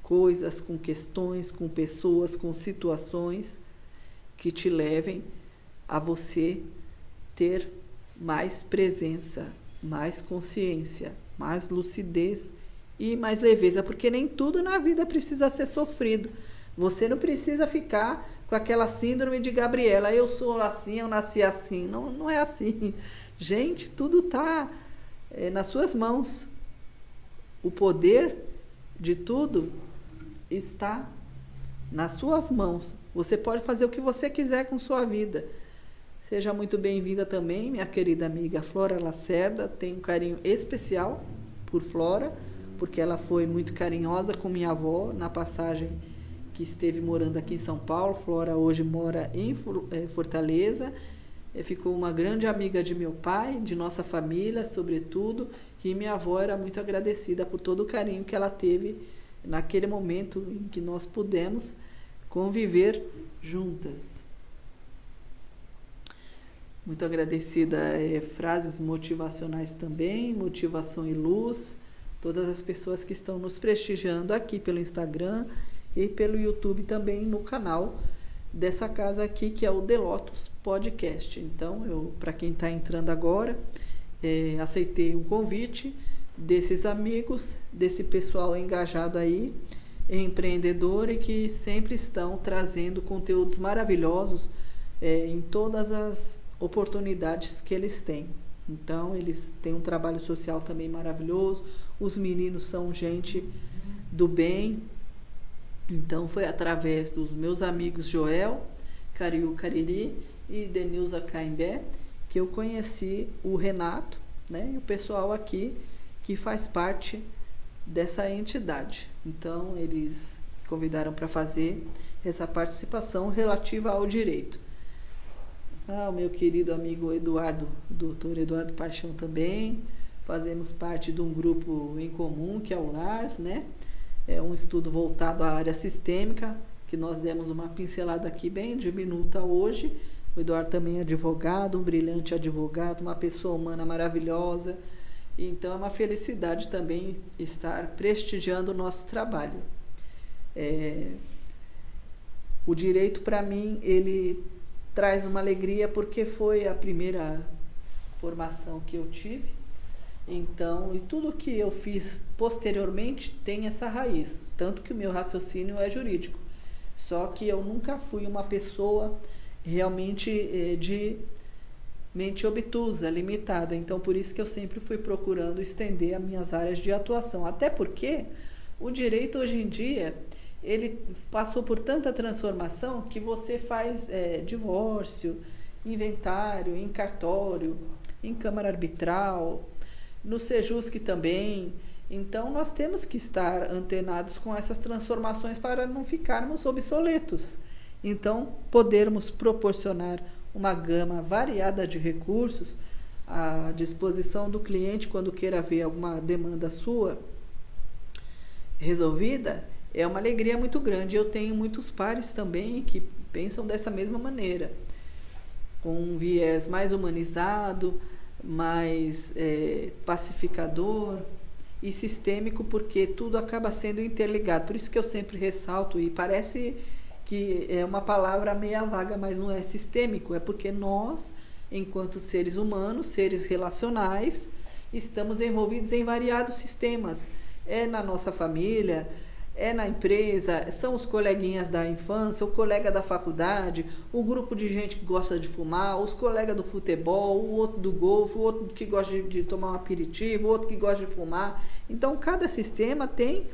coisas, com questões, com pessoas, com situações que te levem a você ter mais presença, mais consciência, mais lucidez e mais leveza, porque nem tudo na vida precisa ser sofrido. Você não precisa ficar com aquela síndrome de Gabriela, eu sou assim, eu nasci assim. Não, não é assim. Gente, tudo está nas suas mãos. O poder de tudo está nas suas mãos. Você pode fazer o que você quiser com sua vida. Seja muito bem-vinda também, minha querida amiga Flora Lacerda. Tenho um carinho especial por Flora, porque ela foi muito carinhosa com minha avó na passagem que esteve morando aqui em São Paulo. Flora hoje mora em Fortaleza. Ficou uma grande amiga de meu pai, de nossa família, sobretudo, e minha avó era muito agradecida por todo o carinho que ela teve naquele momento em que nós pudemos conviver juntas. Muito agradecida, frases motivacionais também, motivação e luz, todas as pessoas que estão nos prestigiando aqui pelo Instagram e pelo YouTube também no canal dessa casa aqui, que é o The Lotus Podcast. Então, para quem está entrando agora, aceitei o convite desses amigos, desse pessoal engajado aí, empreendedor, e que sempre estão trazendo conteúdos maravilhosos em todas as oportunidades que eles têm. Então, eles têm um trabalho social também maravilhoso. Os meninos são gente do bem. Então, foi através dos meus amigos Joel, Cariu Cariri e Denilza Caimbé que eu conheci o Renato, né, e o pessoal aqui que faz parte dessa entidade. Então, eles convidaram para fazer essa participação relativa ao direito. O meu querido amigo Eduardo, doutor Eduardo Paixão também, fazemos parte de um grupo em comum, que é o LARS, né? É um estudo voltado à área sistêmica, que nós demos uma pincelada aqui bem diminuta hoje. O Eduardo também é advogado, um brilhante advogado, uma pessoa humana maravilhosa. Então, é uma felicidade também estar prestigiando o nosso trabalho. O direito, para mim, ele traz uma alegria, porque foi a primeira formação que eu tive. Então, e tudo que eu fiz posteriormente tem essa raiz, tanto que o meu raciocínio é jurídico. Só que eu nunca fui uma pessoa realmente de mente obtusa, limitada. Então, por isso que eu sempre fui procurando estender as minhas áreas de atuação. Até porque o direito, hoje em dia, ele passou por tanta transformação que você faz divórcio, inventário, em cartório, em câmara arbitral, no Sejusc também. Então, nós temos que estar antenados com essas transformações para não ficarmos obsoletos. Então, podermos proporcionar uma gama variada de recursos à disposição do cliente quando queira ver alguma demanda sua resolvida, é uma alegria muito grande. Eu tenho muitos pares também que pensam dessa mesma maneira, com um viés mais humanizado, mais pacificador e sistêmico, porque tudo acaba sendo interligado. Por isso que eu sempre ressalto, e parece que é uma palavra meia vaga, mas não é sistêmico, é porque nós, enquanto seres humanos, seres relacionais, estamos envolvidos em variados sistemas. É na nossa família, é na empresa, são os coleguinhas da infância, o colega da faculdade, o grupo de gente que gosta de fumar, os colegas do futebol, o outro do golfe, o outro que gosta de tomar um aperitivo, o outro que gosta de fumar. Então, cada sistema tem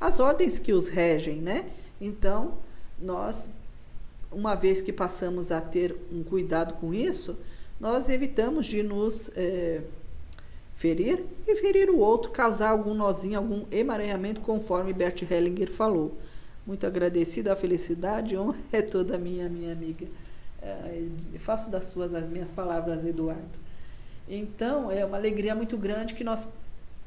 as ordens que os regem, né? Então, nós, uma vez que passamos a ter um cuidado com isso, nós evitamos de nos ferir e ferir o outro, causar algum nozinho, algum emaranhamento, conforme Bert Hellinger falou. Muito agradecida, a felicidade, honra é toda minha amiga. Faço das suas as minhas palavras, Eduardo. Então, é uma alegria muito grande que nós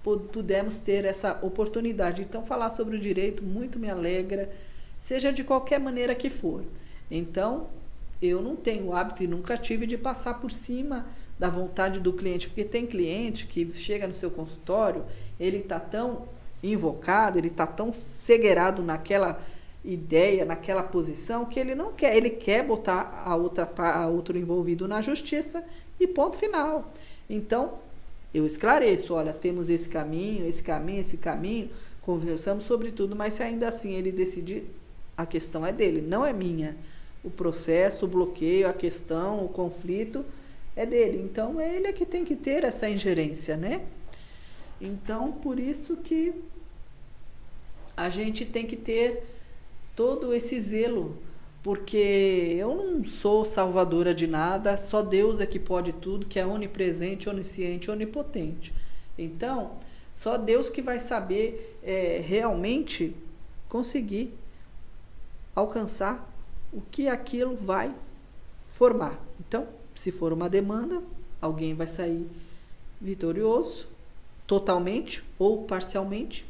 pudemos ter essa oportunidade. Então, falar sobre o direito muito me alegra, seja de qualquer maneira que for. Então, eu não tenho o hábito e nunca tive de passar por cima da vontade do cliente, porque tem cliente que chega no seu consultório, ele está tão invocado, ele está tão cegueirado naquela ideia, naquela posição, que ele não quer, ele quer botar a outro envolvido na justiça e ponto final. Então, eu esclareço, olha, temos esse caminho, conversamos sobre tudo, mas se ainda assim ele decidir, a questão é dele, não é minha. O processo, o bloqueio, a questão, o conflito é dele. Então, ele é que tem que ter essa ingerência, né? Então, por isso que a gente tem que ter todo esse zelo, porque eu não sou salvadora de nada, só Deus é que pode tudo, que é onipresente, onisciente, onipotente. Então, só Deus que vai saber realmente conseguir alcançar o que aquilo vai formar. Então, se for uma demanda, alguém vai sair vitorioso, totalmente ou parcialmente.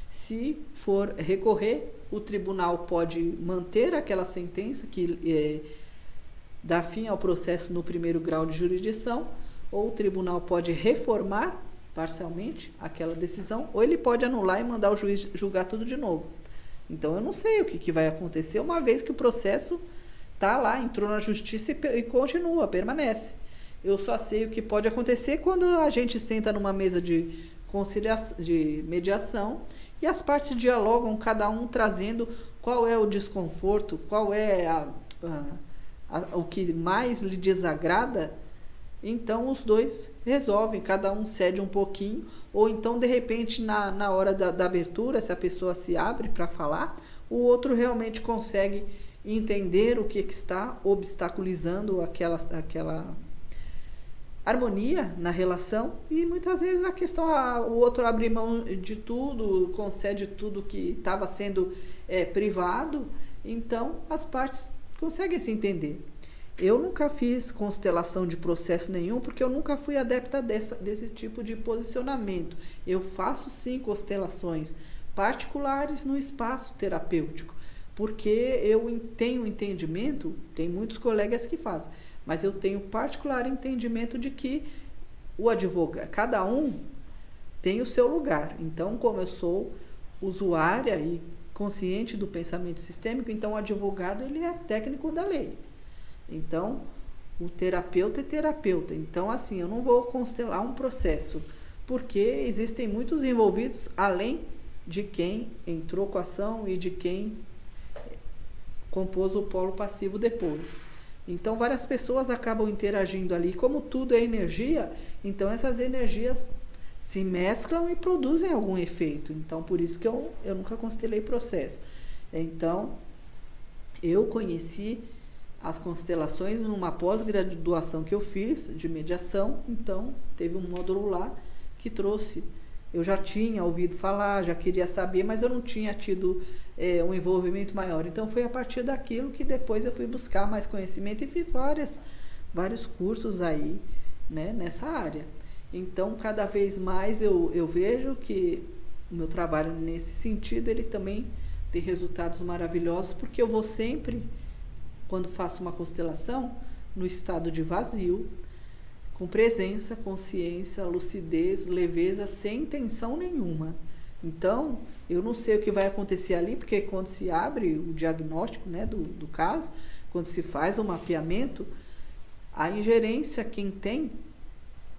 Se for recorrer, o tribunal pode manter aquela sentença que dá fim ao processo no primeiro grau de jurisdição, ou o tribunal pode reformar parcialmente aquela decisão, ou ele pode anular e mandar o juiz julgar tudo de novo. Então, eu não sei o que vai acontecer uma vez que o processo está lá, entrou na justiça e continua, permanece. Eu só sei o que pode acontecer quando a gente senta numa mesa de conciliação, de mediação, e as partes dialogam, cada um trazendo qual é o desconforto, qual é o que mais lhe desagrada. Então os dois resolvem, cada um cede um pouquinho, ou então de repente na hora da abertura, se a pessoa se abre para falar, o outro realmente consegue entender o que está obstaculizando aquela harmonia na relação, e muitas vezes a questão, o outro abre mão de tudo, concede tudo que estava sendo privado, então as partes conseguem se entender. Eu nunca fiz constelação de processo nenhum, porque eu nunca fui adepta desse tipo de posicionamento. Eu faço sim constelações particulares no espaço terapêutico, porque eu tenho entendimento, tem muitos colegas que fazem, mas eu tenho particular entendimento de que o advogado, cada um tem o seu lugar. Então, como eu sou usuária e consciente do pensamento sistêmico, então o advogado ele é técnico da lei. Então, o terapeuta é terapeuta. Então, assim, eu não vou constelar um processo, porque existem muitos envolvidos, além de quem entrou com a ação e de quem compôs o polo passivo depois. Então, várias pessoas acabam interagindo ali. Como tudo é energia, então essas energias se mesclam e produzem algum efeito. Então, por isso que eu nunca constelei processo. Então, eu conheci as constelações numa pós-graduação que eu fiz de mediação. Então, teve um módulo lá que trouxe. Eu já tinha ouvido falar, já queria saber, mas eu não tinha tido um envolvimento maior. Então, foi a partir daquilo que depois eu fui buscar mais conhecimento e fiz vários cursos aí, né, nessa área. Então, cada vez mais eu vejo que o meu trabalho nesse sentido, ele também tem resultados maravilhosos, porque eu vou sempre, quando faço uma constelação, no estado de vazio, com presença, consciência, lucidez, leveza, sem intenção nenhuma. Então, eu não sei o que vai acontecer ali, porque quando se abre o diagnóstico, né, do caso, quando se faz o mapeamento, a ingerência quem tem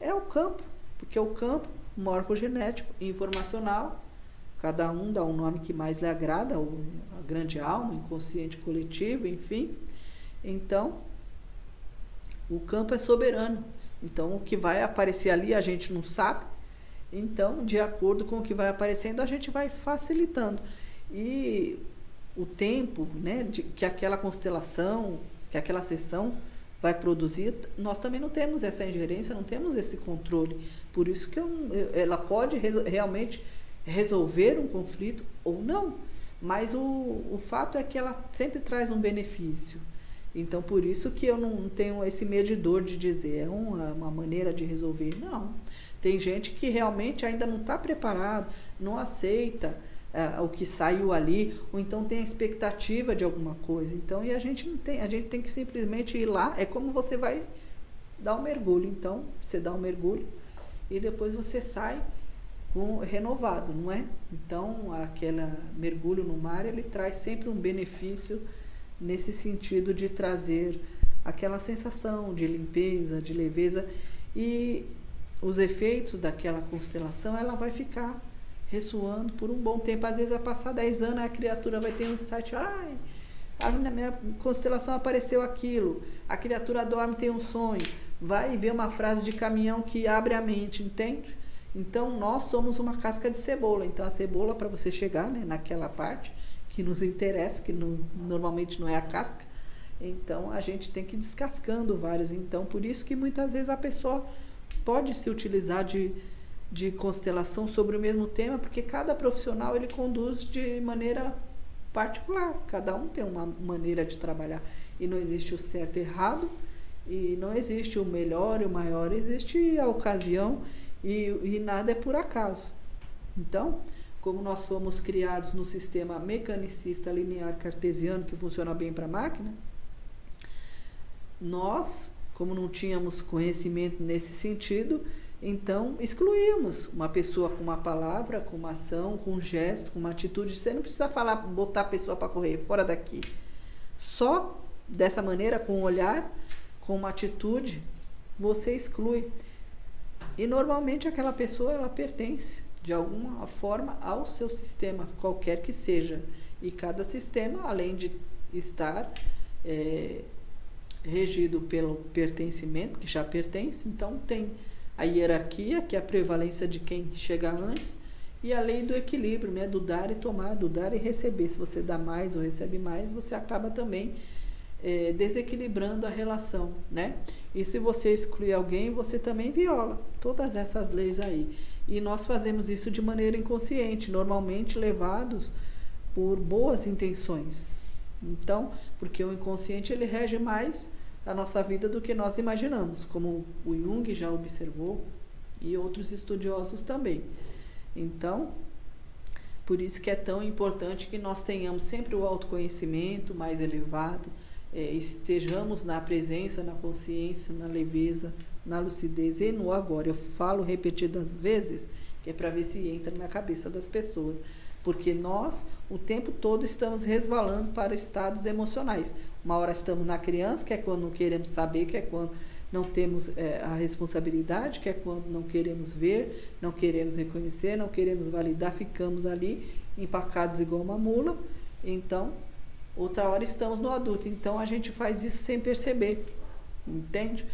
é o campo, porque o campo morfogenético e informacional, cada um dá um nome que mais lhe agrada, a grande alma, inconsciente coletivo, enfim. Então, o campo é soberano. Então, o que vai aparecer ali a gente não sabe. Então, de acordo com o que vai aparecendo, a gente vai facilitando. E o tempo, né, que aquela constelação, que aquela sessão vai produzir, nós também não temos essa ingerência, não temos esse controle. Por isso que ela pode realmente resolver um conflito ou não. Mas o fato é que ela sempre traz um benefício. Então, por isso que eu não tenho esse medidor de dizer, é uma maneira de resolver. Não. Tem gente que realmente ainda não está preparado, não aceita o que saiu ali, ou então tem a expectativa de alguma coisa. Então, a gente tem que simplesmente ir lá. É como você vai dar um mergulho. Então, você dá um mergulho e depois você sai renovado, não é? Então, aquele mergulho no mar, ele traz sempre um benefício nesse sentido de trazer aquela sensação de limpeza, de leveza, e os efeitos daquela constelação, ela vai ficar ressoando por um bom tempo. Às vezes vai passar 10 anos, a criatura vai ter um insight, na minha constelação apareceu aquilo, a criatura dorme, tem um sonho, vai ver uma frase de caminhão que abre a mente, entende? Então, nós somos uma casca de cebola. Então, a cebola, para você chegar, né, naquela parte que nos interessa, que normalmente não é a casca, então a gente tem que ir descascando várias. Então, por isso que muitas vezes a pessoa pode se utilizar de constelação sobre o mesmo tema, porque cada profissional ele conduz de maneira particular. Cada um tem uma maneira de trabalhar. E não existe o certo e errado, e não existe o melhor e o maior, existe a ocasião e nada é por acaso. Então, como nós fomos criados no sistema mecanicista linear cartesiano, que funciona bem para a máquina, nós, como não tínhamos conhecimento nesse sentido, então excluímos uma pessoa com uma palavra, com uma ação, com um gesto, com uma atitude. Você não precisa falar, botar a pessoa para correr fora daqui. Só dessa maneira, com um olhar, com uma atitude, você exclui. E normalmente aquela pessoa, ela pertence de alguma forma ao seu sistema, qualquer que seja. E cada sistema, além de estar regido pelo pertencimento, que já pertence, então tem a hierarquia, que é a prevalência de quem chega antes, e a lei do equilíbrio, né, do dar e tomar, do dar e receber. Se você dá mais ou recebe mais, você acaba também desequilibrando a relação, né? E se você excluir alguém, você também viola todas essas leis aí. E nós fazemos isso de maneira inconsciente, normalmente levados por boas intenções. Então, porque o inconsciente ele rege mais a nossa vida do que nós imaginamos, como o Jung já observou e outros estudiosos também. Então, por isso que é tão importante que nós tenhamos sempre o autoconhecimento mais elevado, estejamos na presença, na consciência, na leveza, na lucidez e no agora. Eu falo repetidas vezes, que é para ver se entra na cabeça das pessoas. Porque nós, o tempo todo, estamos resvalando para estados emocionais. Uma hora estamos na criança, que é quando não queremos saber, que é quando não temos a responsabilidade, que é quando não queremos ver, não queremos reconhecer, não queremos validar, ficamos ali empacados igual uma mula. Então, outra hora estamos no adulto. Então, a gente faz isso sem perceber, entende?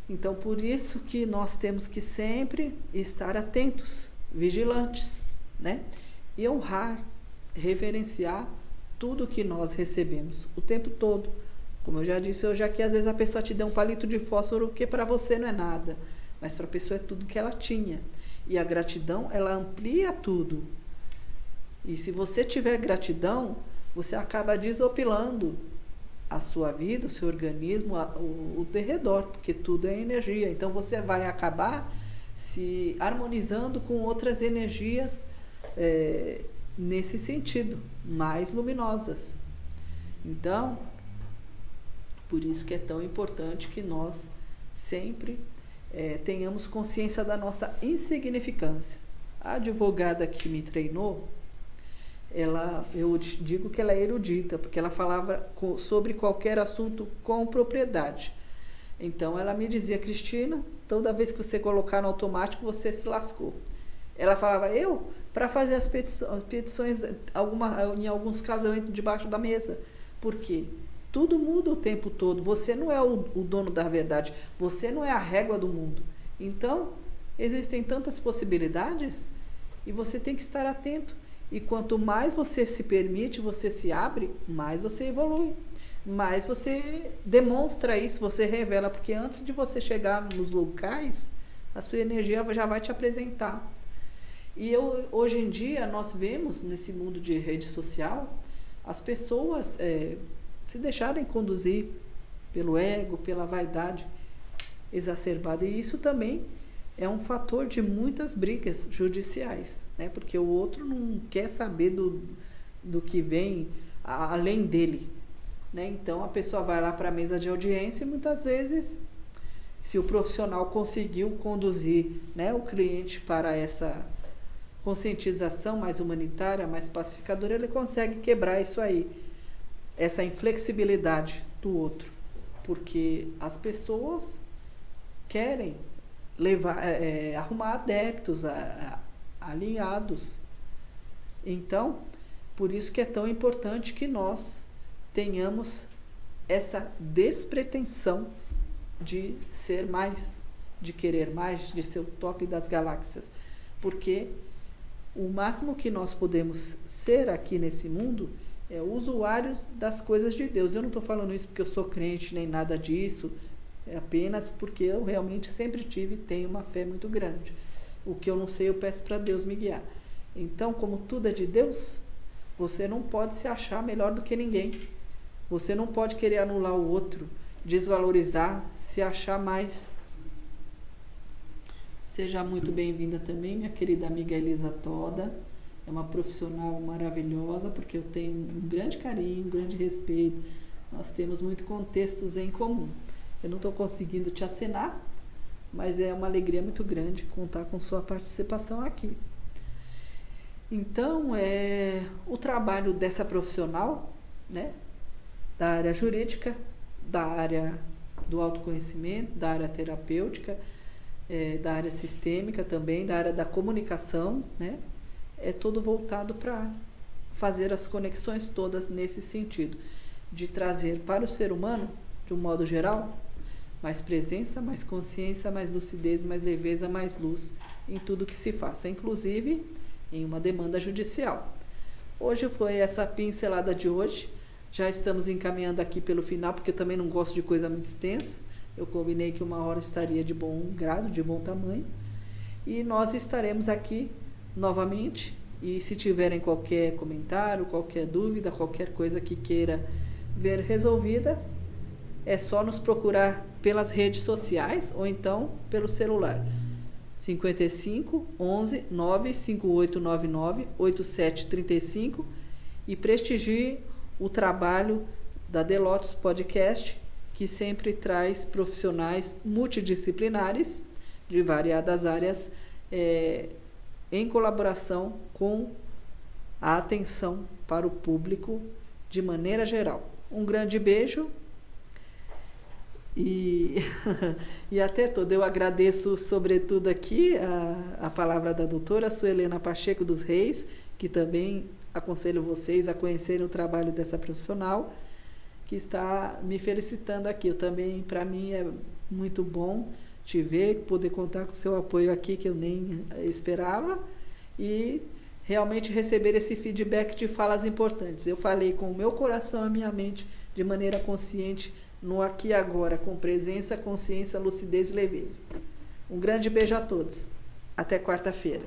Então, por isso que nós temos que sempre estar atentos, vigilantes, né? E honrar, reverenciar tudo que nós recebemos o tempo todo. Como eu já disse hoje aqui, às vezes a pessoa te deu um palito de fósforo que para você não é nada, mas para a pessoa é tudo que ela tinha. E a gratidão, ela amplia tudo. E se você tiver gratidão, você acaba desopilando a sua vida, o seu organismo, o derredor, porque tudo é energia. Então você vai acabar se harmonizando com outras energias nesse sentido, mais luminosas. Então, por isso que é tão importante que nós sempre tenhamos consciência da nossa insignificância. A advogada que me treinou, eu digo que ela é erudita, porque ela falava sobre qualquer assunto com propriedade. Então, ela me dizia: Cristina, toda vez que você colocar no automático, você se lascou. Ela falava: para fazer as petições, em alguns casos eu entro debaixo da mesa. Por quê? Tudo muda o tempo todo. Você não é o dono da verdade. Você não é a régua do mundo. Então, existem tantas possibilidades e você tem que estar atento. E quanto mais você se permite, você se abre, mais você evolui. Mais você demonstra isso, você revela. Porque antes de você chegar nos locais, a sua energia já vai te apresentar. E hoje em dia, nós vemos nesse mundo de rede social, as pessoas se deixarem conduzir pelo ego, pela vaidade exacerbada. E isso também é um fator de muitas brigas judiciais, né? Porque o outro não quer saber do que vem além dele, né? Então, a pessoa vai lá para a mesa de audiência e muitas vezes, se o profissional conseguiu conduzir, né, o cliente para essa conscientização mais humanitária, mais pacificadora, ele consegue quebrar isso aí, essa inflexibilidade do outro, porque as pessoas querem arrumar adeptos, alinhados. Então, por isso que é tão importante que nós tenhamos essa despretensão de ser mais, de querer mais, de ser o top das galáxias, porque o máximo que nós podemos ser aqui nesse mundo é usuários das coisas de Deus. Eu não estou falando isso porque eu sou crente nem nada disso, é apenas porque eu realmente sempre tive e tenho uma fé muito grande. O que eu não sei eu peço para Deus me guiar. Então, como tudo é de Deus, você não pode se achar melhor do que ninguém. Você não pode querer anular o outro, desvalorizar, se achar mais. Seja muito bem-vinda também, minha querida amiga Elisa Toda. É uma profissional maravilhosa, porque eu tenho um grande carinho, um grande respeito. Nós temos muitos contextos em comum. Eu não estou conseguindo te acenar, mas é uma alegria muito grande contar com sua participação aqui. Então, o trabalho dessa profissional, né, da área jurídica, da área do autoconhecimento, da área terapêutica, da área sistêmica também, da área da comunicação, né, é todo voltado para fazer as conexões todas nesse sentido, de trazer para o ser humano, de um modo geral, mais presença, mais consciência, mais lucidez, mais leveza, mais luz em tudo que se faça, inclusive em uma demanda judicial. Hoje foi essa pincelada de hoje, já estamos encaminhando aqui pelo final, porque eu também não gosto de coisa muito extensa, eu combinei que 1 hora estaria de bom grado, de bom tamanho, e nós estaremos aqui novamente, e se tiverem qualquer comentário, qualquer dúvida, qualquer coisa que queira ver resolvida, é só nos procurar pelas redes sociais ou então pelo celular 55 11 95899 8735 e prestigie o trabalho da The Lotus Podcast, que sempre traz profissionais multidisciplinares de variadas áreas em colaboração com a atenção para o público de maneira geral. Um grande beijo e até todo. Eu agradeço sobretudo aqui a palavra da doutora Suelena Pacheco dos Reis, que também aconselho vocês a conhecerem o trabalho dessa profissional, que está me felicitando aqui. Eu também, para mim, é muito bom te ver, poder contar com o seu apoio aqui, que eu nem esperava, e realmente receber esse feedback de falas importantes. Eu falei com o meu coração e a minha mente de maneira consciente, no aqui e agora, com presença, consciência, lucidez e leveza. Um grande beijo a todos. Até quarta-feira.